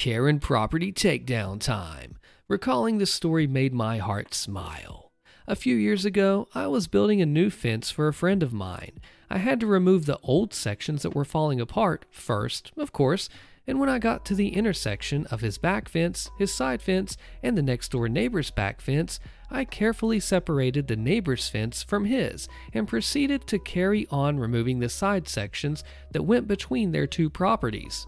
Karen property takedown time. Recalling this story made my heart smile. A few years ago, I was building a new fence for a friend of mine. I had to remove the old sections that were falling apart first, of course, and when I got to the intersection of his back fence, his side fence, and the next door neighbor's back fence, I carefully separated the neighbor's fence from his and proceeded to carry on removing the side sections that went between their two properties.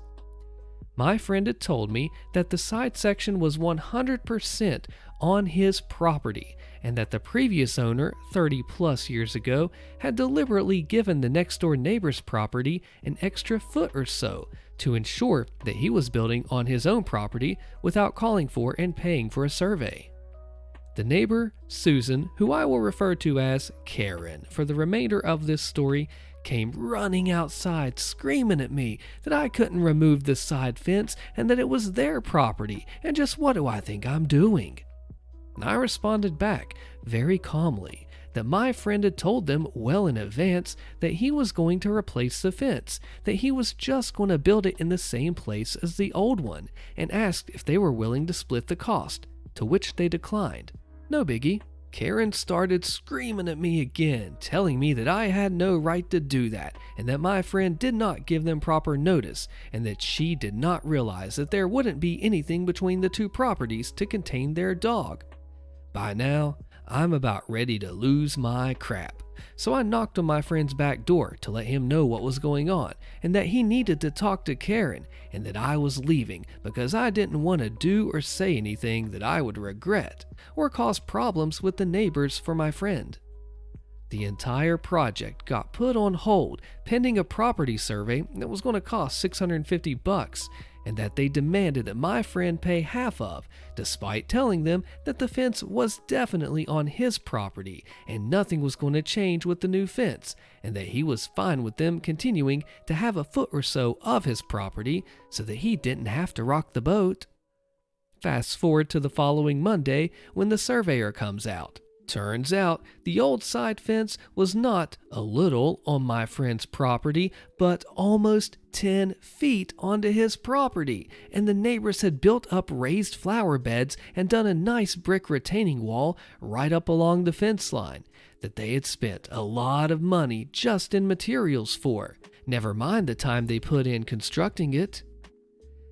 My friend had told me that the side section was 100% on his property and that the previous owner, 30 plus years ago, had deliberately given the next door neighbor's property an extra foot or so to ensure that he was building on his own property without calling for and paying for a survey. The neighbor, Susan, who I will refer to as Karen for the remainder of this story, came running outside screaming at me that I couldn't remove the side fence and that it was their property, and just what do I think I'm doing? I responded back very calmly that my friend had told them well in advance that he was going to replace the fence, that he was just going to build it in the same place as the old one, and asked if they were willing to split the cost, to which they declined. No biggie. Karen started screaming at me again, telling me that I had no right to do that, and that my friend did not give them proper notice, and that she did not realize that there wouldn't be anything between the two properties to contain their dog. By now, I'm about ready to lose my crap, so I knocked on my friend's back door to let him know what was going on, and that he needed to talk to Karen, and that I was leaving because I didn't want to do or say anything that I would regret, or cause problems with the neighbors for my friend. The entire project got put on hold pending a property survey that was going to cost $650, and that they demanded that my friend pay half of, despite telling them that the fence was definitely on his property and nothing was going to change with the new fence, and that he was fine with them continuing to have a foot or so of his property so that he didn't have to rock the boat. Fast forward to the following Monday when the surveyor comes out. Turns out the old side fence was not a little on my friend's property, but almost 10 feet onto his property, and the neighbors had built up raised flower beds and done a nice brick retaining wall right up along the fence line that they had spent a lot of money just in materials for, never mind the time they put in constructing it.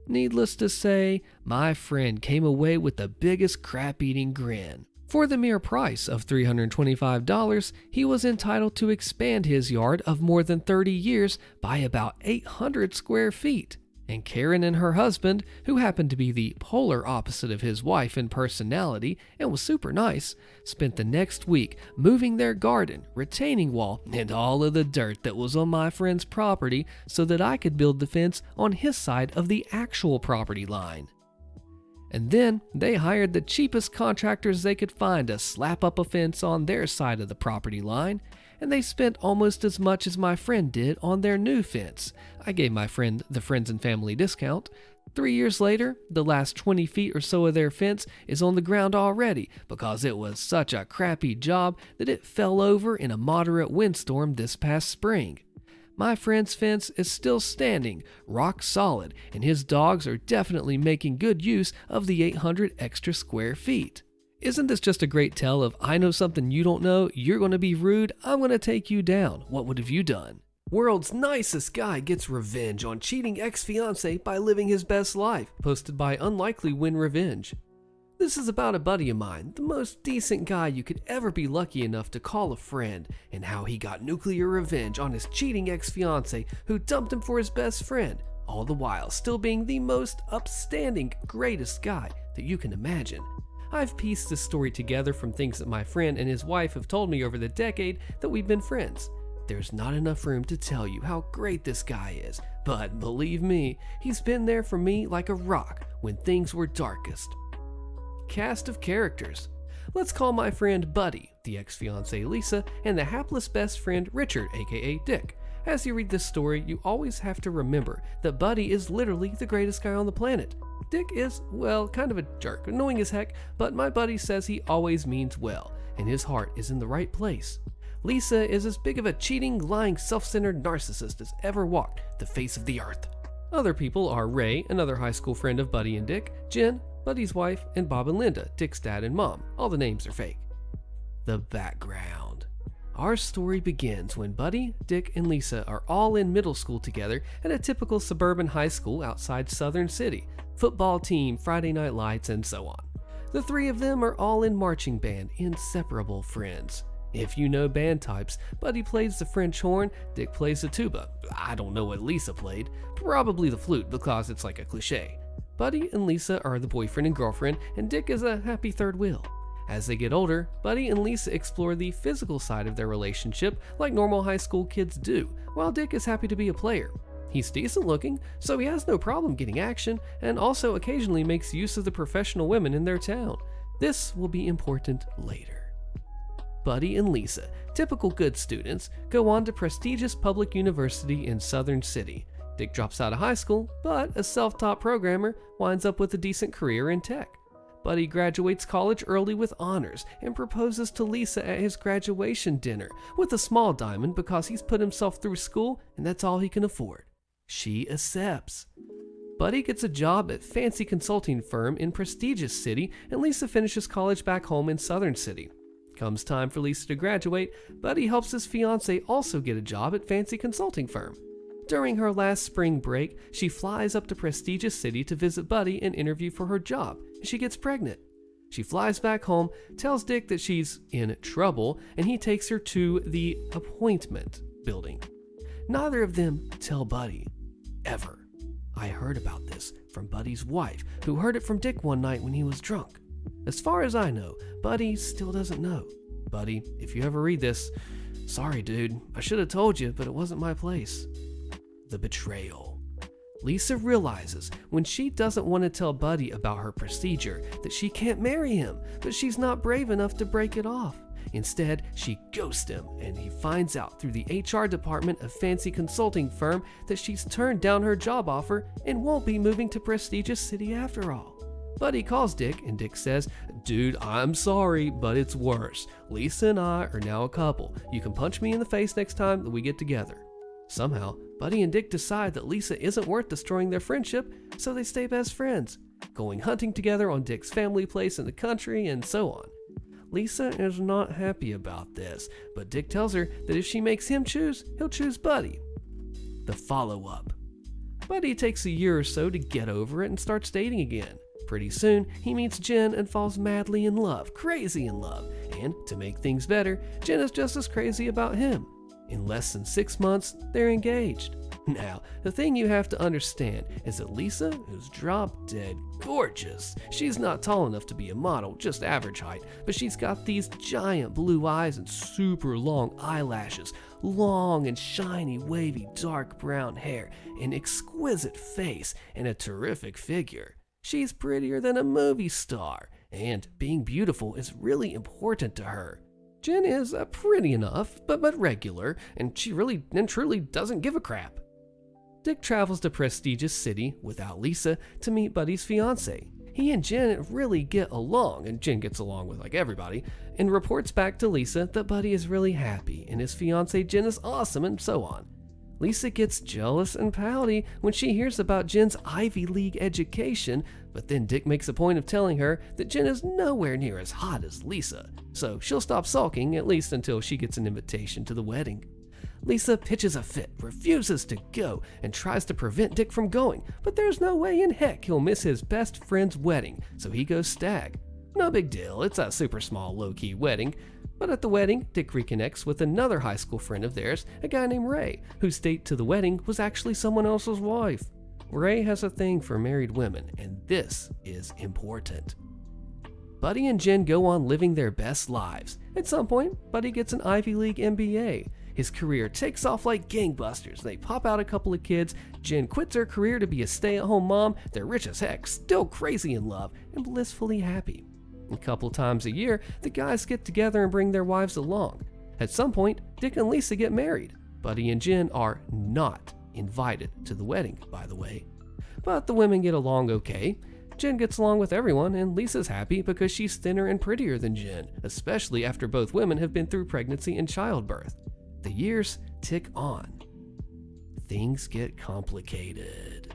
Needless to say, my friend came away with the biggest crap-eating grin. For the mere price of $325, he was entitled to expand his yard of more than 30 years by about 800 square feet. And Karen and her husband, who happened to be the polar opposite of his wife in personality and was super nice, spent the next week moving their garden, retaining wall, and all of the dirt that was on my friend's property so that I could build the fence on his side of the actual property line. And then they hired the cheapest contractors they could find to slap up a fence on their side of the property line, and they spent almost as much as my friend did on their new fence. I gave my friend the friends and family discount. 3 years later, the last 20 feet or so of their fence is on the ground already because it was such a crappy job that it fell over in a moderate windstorm this past spring. My friend's fence is still standing, rock solid, and his dogs are definitely making good use of the 800 extra square feet. Isn't this just a great tell of I know something you don't know, you're going to be rude, I'm going to take you down. What would have you done? World's nicest guy gets revenge on cheating ex-fiance by living his best life, posted by Unlikely Win Revenge. This is about a buddy of mine, the most decent guy you could ever be lucky enough to call a friend, and how he got nuclear revenge on his cheating ex-fiance who dumped him for his best friend, all the while still being the most upstanding, greatest guy that you can imagine. I've pieced this story together from things that my friend and his wife have told me over the decade that we've been friends. There's not enough room to tell you how great this guy is, but believe me, he's been there for me like a rock when things were darkest. Cast of characters. Let's call my friend Buddy, the ex-fiancée Lisa, and the hapless best friend Richard, aka Dick. As you read this story, you always have to remember that Buddy is literally the greatest guy on the planet. Dick is, well, kind of a jerk, annoying as heck, but my buddy says he always means well, and his heart is in the right place. Lisa is as big of a cheating, lying, self-centered narcissist as ever walked the face of the earth. Other people are Ray, another high school friend of Buddy and Dick, Jen, Buddy's wife, and Bob and Linda, Dick's dad and mom. All the names are fake. The background. Our story begins when Buddy, Dick, and Lisa are all in middle school together at a typical suburban high school outside Southern City. Football team, Friday night lights, and so on. The three of them are all in marching band, inseparable friends. If you know band types, Buddy plays the French horn, Dick plays the tuba. I don't know what Lisa played, probably the flute because it's like a cliche. Buddy and Lisa are the boyfriend and girlfriend, and Dick is a happy third wheel. As they get older, Buddy and Lisa explore the physical side of their relationship like normal high school kids do, while Dick is happy to be a player. He's decent looking, so he has no problem getting action, and also occasionally makes use of the professional women in their town. This will be important later. Buddy and Lisa, typical good students, go on to prestigious public university in Southern City. Dick drops out of high school, but a self-taught programmer winds up with a decent career in tech. Buddy graduates college early with honors and proposes to Lisa at his graduation dinner with a small diamond because he's put himself through school and that's all he can afford. She accepts. Buddy gets a job at fancy consulting firm in prestigious city, and Lisa finishes college back home in Southern City. Comes time for Lisa to graduate, Buddy helps his fiancée also get a job at fancy consulting firm. During her last spring break, she flies up to prestigious city to visit Buddy and interview for her job, and she gets pregnant. She flies back home, tells Dick that she's in trouble, and he takes her to the appointment building. Neither of them tell Buddy, ever. I heard about this from Buddy's wife, who heard it from Dick one night when he was drunk. As far as I know, Buddy still doesn't know. Buddy, if you ever read this, sorry dude, I should have told you, but it wasn't my place. The betrayal. Lisa realizes when she doesn't want to tell Buddy about her procedure that she can't marry him, but she's not brave enough to break it off. Instead, she ghosts him, and he finds out through the HR department of fancy consulting firm that she's turned down her job offer and won't be moving to prestigious city after all. Buddy calls Dick, and Dick says, "Dude, I'm sorry, but it's worse. Lisa and I are now a couple. You can punch me in the face next time that we get together." Somehow, Buddy and Dick decide that Lisa isn't worth destroying their friendship, so they stay best friends, going hunting together on Dick's family place in the country and so on. Lisa is not happy about this, but Dick tells her that if she makes him choose, he'll choose Buddy. The follow-up. Buddy takes a year or so to get over it and starts dating again. Pretty soon, he meets Jen and falls madly in love, crazy in love, and to make things better, Jen is just as crazy about him. In less than 6 months, they're engaged. Now, the thing you have to understand is that Lisa is drop-dead gorgeous. She's not tall enough to be a model, just average height, but she's got these giant blue eyes and super long eyelashes, long and shiny wavy dark brown hair, an exquisite face, and a terrific figure. She's prettier than a movie star, and being beautiful is really important to her. Jen is pretty enough, but regular, and she really and truly doesn't give a crap. Dick travels to prestigious city without Lisa to meet Buddy's fiancée. He and Jen really get along, and Jen gets along with like everybody, and reports back to Lisa that Buddy is really happy, and his fiancée Jen is awesome, and so on. Lisa gets jealous and pouty when she hears about Jen's Ivy League education, but then Dick makes a point of telling her that Jen is nowhere near as hot as Lisa, so she'll stop sulking at least until she gets an invitation to the wedding. Lisa pitches a fit, refuses to go, and tries to prevent Dick from going, but there's no way in heck he'll miss his best friend's wedding, so he goes stag. No big deal, it's a super small low-key wedding. But at the wedding, Dick reconnects with another high school friend of theirs, a guy named Ray, whose date to the wedding was actually someone else's wife. Ray has a thing for married women, and this is important. Buddy and Jen go on living their best lives. At some point, Buddy gets an Ivy League MBA. His career takes off like gangbusters. They pop out a couple of kids. Jen quits her career to be a stay-at-home mom. They're rich as heck, still crazy in love, and blissfully happy. A couple times a year, the guys get together and bring their wives along. At some point, Dick and Lisa get married. Buddy and Jen are not invited to the wedding, by the way. But the women get along okay. Jen gets along with everyone, and Lisa's happy because she's thinner and prettier than Jen, especially after both women have been through pregnancy and childbirth. The years tick on. Things get complicated.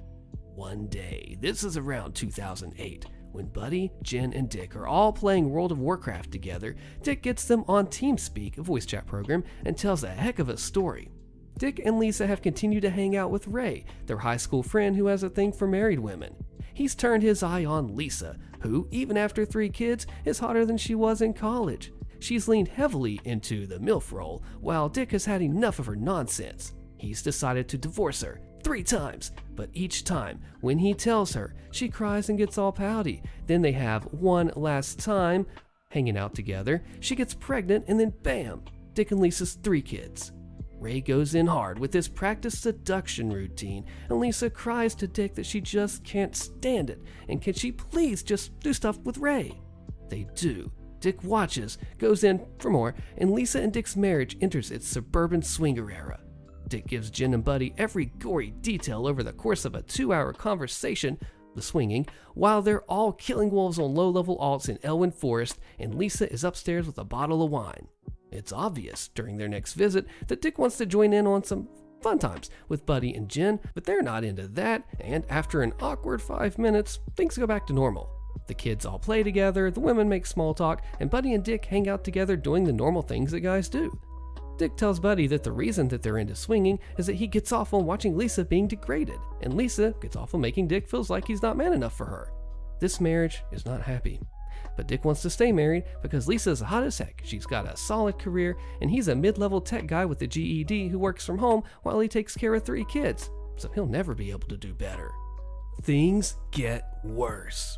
One day, this is around 2008, when Buddy, Jen, and Dick are all playing World of Warcraft together. Dick gets them on TeamSpeak, a voice chat program, and tells a heck of a story. Dick and Lisa have continued to hang out with Ray, their high school friend who has a thing for married women. He's turned his eye on Lisa, who, even after 3 kids, is hotter than she was in college. She's leaned heavily into the MILF role, while Dick has had enough of her nonsense. He's decided to divorce her 3 times, but each time, when he tells her, she cries and gets all pouty. Then they have one last time, hanging out together. She gets pregnant, and then bam, Dick and Lisa's 3 kids. Ray goes in hard with his practice seduction routine, and Lisa cries to Dick that she just can't stand it, and can she please just do stuff with Ray? They do. Dick watches, goes in for more, and Lisa and Dick's marriage enters its suburban swinger era. Dick gives Jen and Buddy every gory detail over the course of a 2-hour conversation, the swinging, while they're all killing wolves on low-level alts in Elwyn Forest, and Lisa is upstairs with a bottle of wine. It's obvious during their next visit that Dick wants to join in on some fun times with Buddy and Jen, but they're not into that, and after an awkward 5 minutes, things go back to normal. The kids all play together, the women make small talk, and Buddy and Dick hang out together doing the normal things that guys do. Dick tells Buddy that the reason that they're into swinging is that he gets off on watching Lisa being degraded, and Lisa gets off on making Dick feels like he's not man enough for her. This marriage is not happy. But Dick wants to stay married because Lisa's hot as heck. She's got a solid career, and he's a mid-level tech guy with a GED who works from home while he takes care of 3 kids, so he'll never be able to do better. Things get worse.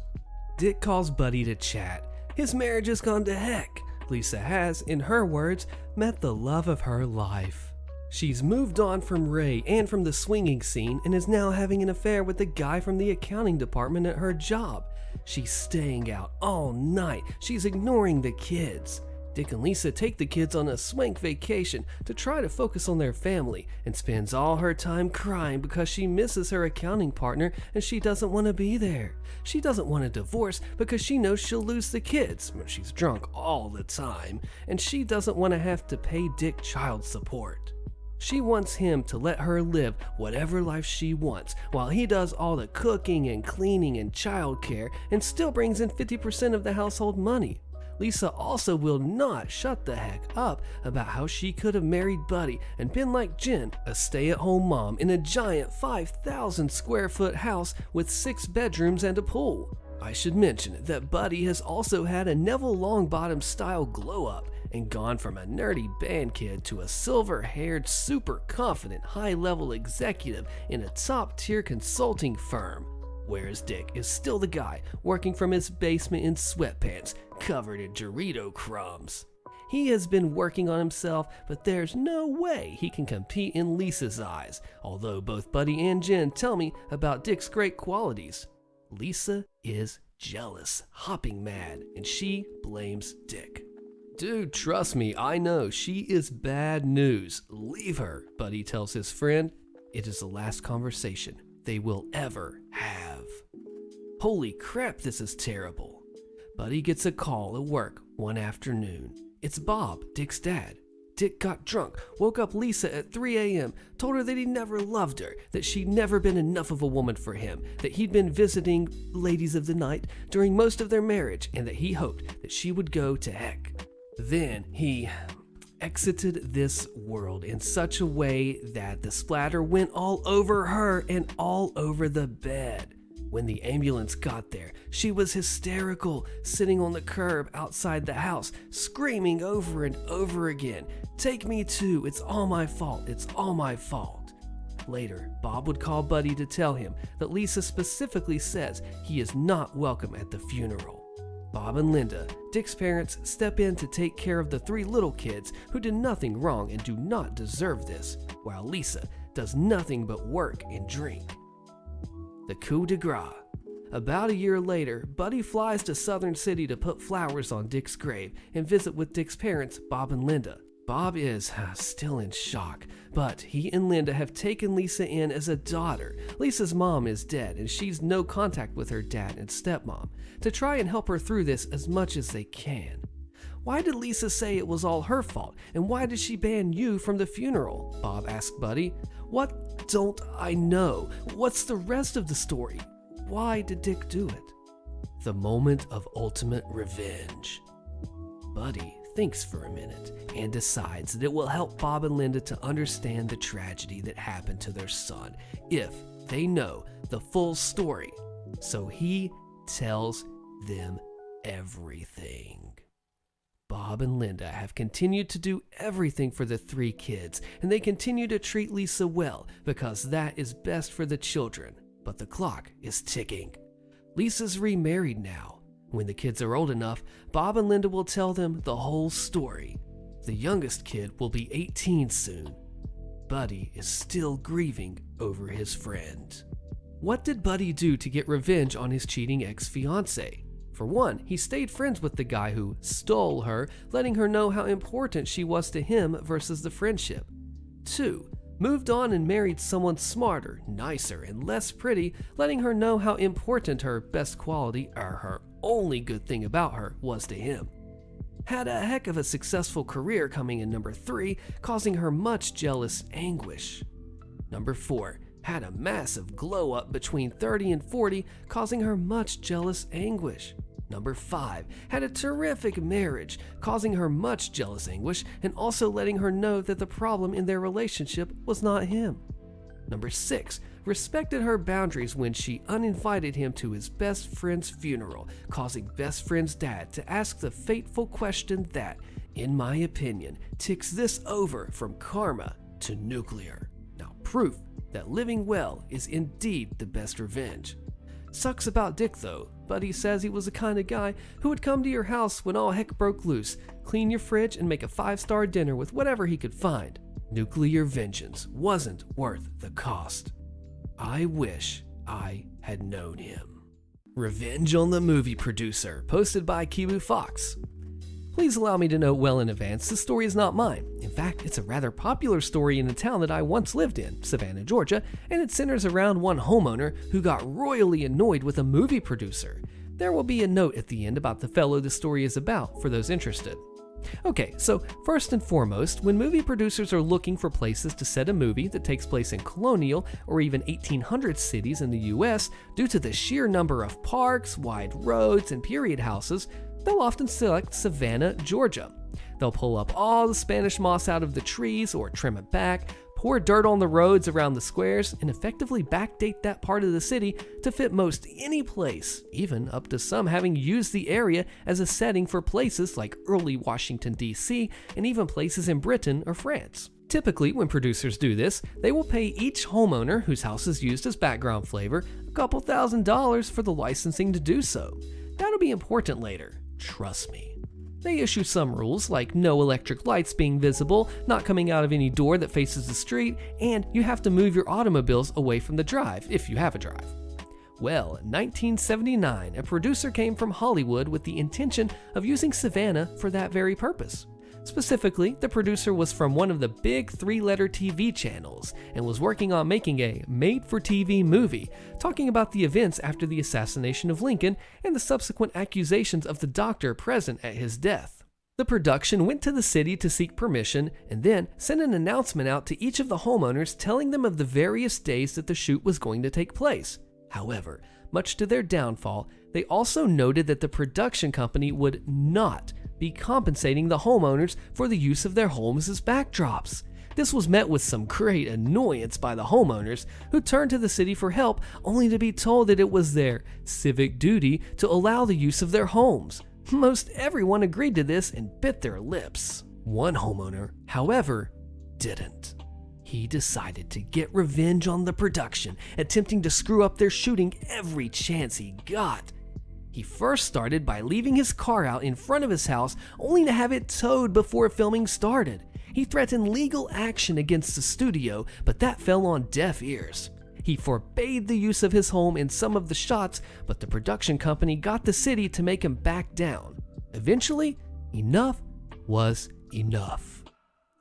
Dick calls Buddy to chat. His marriage has gone to heck. Lisa has, in her words, met the love of her life. She's moved on from Ray and from the swinging scene and is now having an affair with the guy from the accounting department at her job. She's staying out all night. She's ignoring the kids. Dick and Lisa take the kids on a swank vacation to try to focus on their family, and spends all her time crying because she misses her accounting partner and she doesn't want to be there. She doesn't want a divorce because she knows she'll lose the kids when she's drunk all the time, and she doesn't want to have to pay Dick child support. She wants him to let her live whatever life she wants, while he does all the cooking and cleaning and childcare and still brings in 50% of the household money. Lisa also will not shut the heck up about how she could have married Buddy and been like Jen, a stay-at-home mom in a giant 5,000 square foot house with 6 bedrooms and a pool. I should mention that Buddy has also had a Neville Longbottom style glow up and gone from a nerdy band kid to a silver-haired, super confident, high-level executive in a top-tier consulting firm. Whereas Dick is still the guy working from his basement in sweatpants, covered in Dorito crumbs. He has been working on himself, but there's no way he can compete in Lisa's eyes, although both Buddy and Jen tell me about Dick's great qualities. Lisa is jealous, hopping mad, and she blames Dick. Dude, trust me, I know, she is bad news. Leave her, Buddy tells his friend. It is the last conversation they will ever have. Holy crap, this is terrible. Buddy gets a call at work one afternoon. It's Bob, Dick's dad. Dick got drunk, woke up Lisa at 3 a.m., told her that he never loved her, that she'd never been enough of a woman for him, that he'd been visiting ladies of the night during most of their marriage, and that he hoped that she would go to heck. Then he exited this world in such a way that the splatter went all over her and all over the bed. When the ambulance got there, she was hysterical, sitting on the curb outside the house, screaming over and over again, "Take me too, it's all my fault, it's all my fault." Later, Bob would call Buddy to tell him that Lisa specifically says he is not welcome at the funeral. Bob and Linda, Dick's parents, step in to take care of the 3 little kids who did nothing wrong and do not deserve this, while Lisa does nothing but work and drink. The coup de grace. About a year later, Buddy flies to Southern City to put flowers on Dick's grave and visit with Dick's parents, Bob and Linda. Bob is still in shock, but he and Linda have taken Lisa in as a daughter. Lisa's mom is dead, and she's no contact with her dad and stepmom, to try and help her through this as much as they can. Why did Lisa say it was all her fault, and why did she ban you from the funeral? Bob asked Buddy. What don't I know? What's the rest of the story? Why did Dick do it? The moment of ultimate revenge. Buddy thinks for a minute and decides that it will help Bob and Linda to understand the tragedy that happened to their son if they know the full story. So he tells them everything. Bob and Linda have continued to do everything for the three kids, and they continue to treat Lisa well because that is best for the children. But the clock is ticking. Lisa's remarried now. When the kids are old enough, Bob and Linda will tell them the whole story. The youngest kid will be 18 soon. Buddy is still grieving over his friend. What did Buddy do to get revenge on his cheating ex-fiancée? For one, he stayed friends with the guy who stole her, letting her know how important she was to him versus the friendship. 2, moved on and married someone smarter, nicer, and less pretty, letting her know how important her best quality, or her only good thing about her, was to him. Had a heck of a successful career coming in number 3, causing her much jealous anguish. Number 4, had a massive glow up between 30 and 40, causing her much jealous anguish. Number 5, had a terrific marriage, causing her much jealous anguish and also letting her know that the problem in their relationship was not him. Number 6, respected her boundaries when she uninvited him to his best friend's funeral, causing best friend's dad to ask the fateful question that, in my opinion, ticks this over from karma to nuclear. Now, proof that living well is indeed the best revenge. Sucks about Dick though. Buddy says he was the kind of guy who would come to your house when all heck broke loose, clean your fridge, and make a 5-star dinner with whatever he could find. Nuclear vengeance wasn't worth the cost. I wish I had known him. Revenge on the Movie Producer, posted by Kibu Fox. Please allow me to note well in advance, this story is not mine. In fact, it's a rather popular story in a town that I once lived in, Savannah, Georgia, and it centers around one homeowner who got royally annoyed with a movie producer. There will be a note at the end about the fellow the story is about for those interested. Okay, so first and foremost, when movie producers are looking for places to set a movie that takes place in colonial or even 1800s cities in the US, due to the sheer number of parks, wide roads, and period houses, they'll often select Savannah, Georgia. They'll pull up all the Spanish moss out of the trees or trim it back, pour dirt on the roads around the squares, and effectively backdate that part of the city to fit most any place, even up to some having used the area as a setting for places like early Washington, D.C., and even places in Britain or France. Typically, when producers do this, they will pay each homeowner whose house is used as background flavor a couple $1,000s for the licensing to do so. That'll be important later. Trust me. They issue some rules like no electric lights being visible, not coming out of any door that faces the street, and you have to move your automobiles away from the drive if you have a drive. Well, in 1979, a producer came from Hollywood with the intention of using Savannah for that very purpose. Specifically, the producer was from one of the big 3-letter TV channels and was working on making a made-for-TV movie talking about the events after the assassination of Lincoln and the subsequent accusations of the doctor present at his death. The production went to the city to seek permission and then sent an announcement out to each of the homeowners telling them of the various days that the shoot was going to take place. However, much to their downfall, they also noted that the production company would not be compensating the homeowners for the use of their homes as backdrops. This was met with some great annoyance by the homeowners, who turned to the city for help only to be told that it was their civic duty to allow the use of their homes. Most everyone agreed to this and bit their lips. One homeowner, however, didn't. He decided to get revenge on the production, attempting to screw up their shooting every chance he got. He first started by leaving his car out in front of his house only to have it towed before filming started. He threatened legal action against the studio, but that fell on deaf ears. He forbade the use of his home in some of the shots, but the production company got the city to make him back down. Eventually, enough was enough.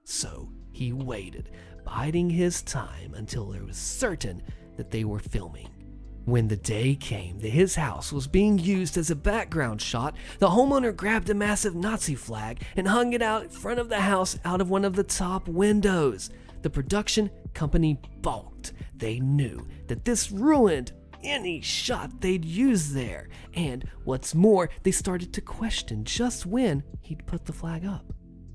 So he waited, biding his time until it was certain that they were filming. When the day came that his house was being used as a background shot, the homeowner grabbed a massive Nazi flag and hung it out in front of the house out of one of the top windows. The production company balked. They knew that this ruined any shot they'd use there. And what's more, they started to question just when he'd put the flag up.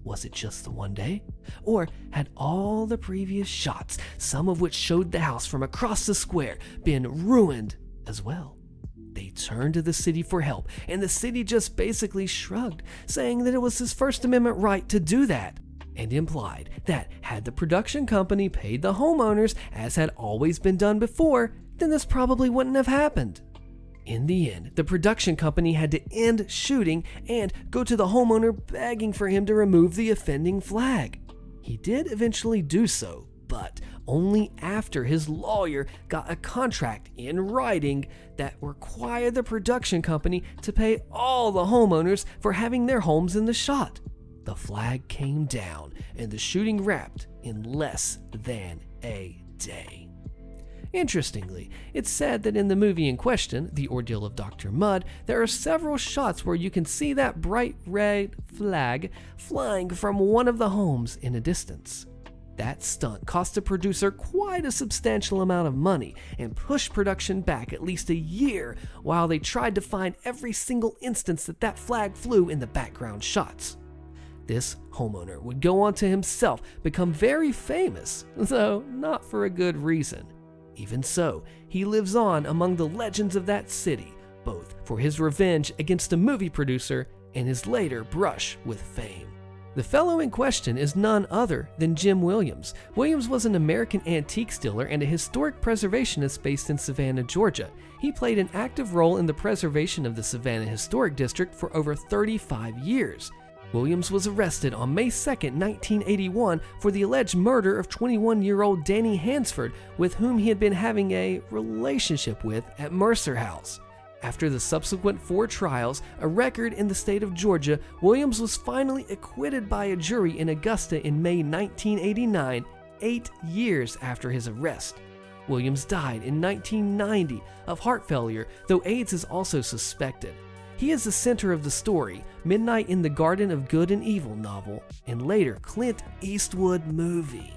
Was it just the one day? Or had all the previous shots, some of which showed the house from across the square, been ruined as well? They turned to the city for help, and the city just basically shrugged, saying that it was his First Amendment right to do that, and implied that had the production company paid the homeowners as had always been done before, then this probably wouldn't have happened. In the end, the production company had to end shooting and go to the homeowner begging for him to remove the offending flag. He did eventually do so, but only after his lawyer got a contract in writing that required the production company to pay all the homeowners for having their homes in the shot. The flag came down and the shooting wrapped in less than a day. Interestingly, it's said that in the movie in question, The Ordeal of Dr. Mudd, there are several shots where you can see that bright red flag flying from one of the homes in a distance. That stunt cost the producer quite a substantial amount of money and pushed production back at least a year while they tried to find every single instance that that flag flew in the background shots. This homeowner would go on to himself become very famous, though not for a good reason. Even so, he lives on among the legends of that city, both for his revenge against a movie producer and his later brush with fame. The fellow in question is none other than Jim Williams. Williams was an American antiques dealer and a historic preservationist based in Savannah, Georgia. He played an active role in the preservation of the Savannah Historic District for over 35 years. Williams was arrested on May 2, 1981 for the alleged murder of 21-year-old Danny Hansford, with whom he had been having a relationship with at Mercer House. After the subsequent 4 trials, a record in the state of Georgia, Williams was finally acquitted by a jury in Augusta in May 1989, 8 years after his arrest. Williams died in 1990 of heart failure, though AIDS is also suspected. He is the center of the story, Midnight in the Garden of Good and Evil novel, and later Clint Eastwood movie.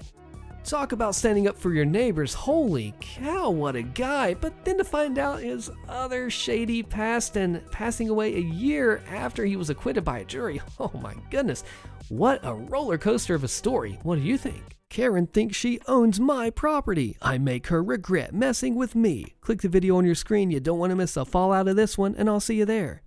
Talk about standing up for your neighbors, holy cow, what a guy, but then to find out his other shady past and passing away a year after he was acquitted by a jury, oh my goodness, what a roller coaster of a story. What do you think? Karen thinks she owns my property. I make her regret messing with me. Click the video on your screen, you don't want to miss a fallout of this one, and I'll see you there.